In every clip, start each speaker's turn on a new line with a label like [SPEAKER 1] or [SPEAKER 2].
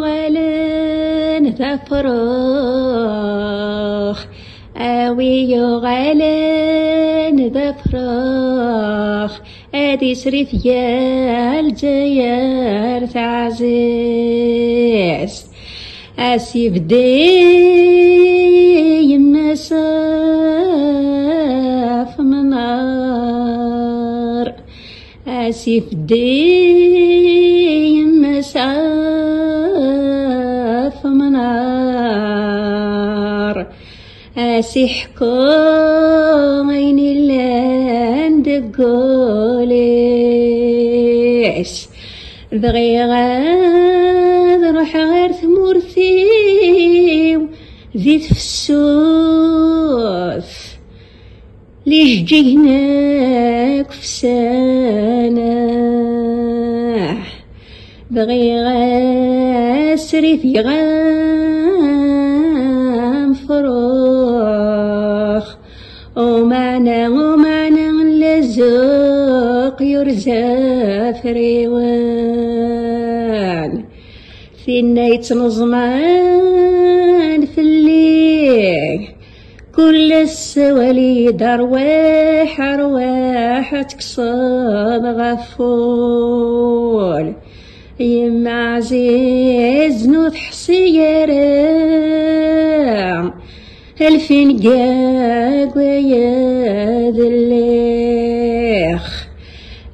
[SPEAKER 1] غلن ذفراخ غلن ذفراخ ادي سريف يا الجيار تعزيز اسيف دي مساف منار اسيف دي مساف منار اسيحكم عيني اللي قوليش بغي غاد روح غير ثمورتي زيد في السوف ليش جيناك في سنة بغي غاسري في غام فروخ ومعنى لزوق يرزا فريوان فينا يتنظمان في الليل كل السوالي درواح أرواح تكصاد غفول يما عزيز نوث حصيرا الفين قاق ويا ذليخ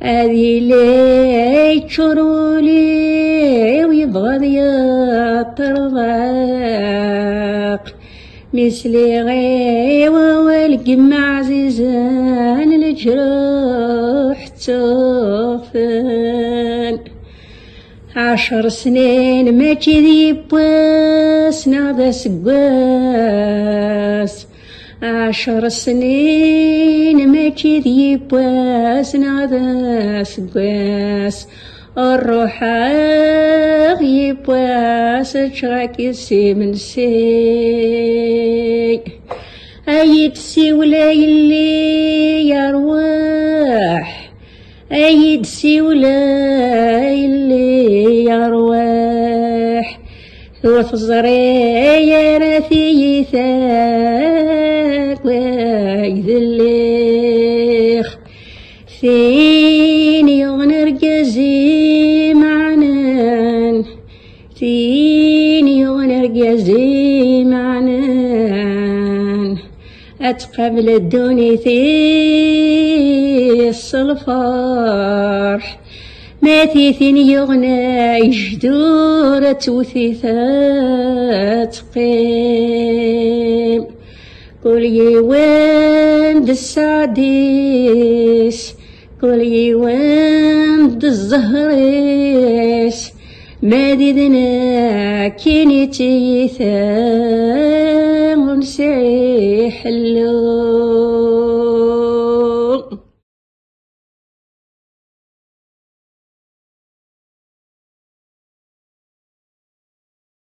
[SPEAKER 1] هذي لي تشرولي ويبغض يا طرواق مثلي غيوة والقمع عزيزان الجروح توفن 10 سنين ما كذي بواس ناضا سقواس 10 سنين ما كذي بواس ناضا سقواس الروح يبواس تشراكي سي من سي ايد سي ولا يلي يرواح ايد سي ولا يلي يرواح ثوث الزرية راثي ثاك ويذليخ ثين يغنرقزي معنان ثين يغنرقزي معنان أتقبل الدوني ثي الصلفارح ما ثيثين يغنى يجدورة وثيثات قيم كل يوان السعديس كل يوان الزهريس ما ديدنا كيني تيثام ونسعي حلو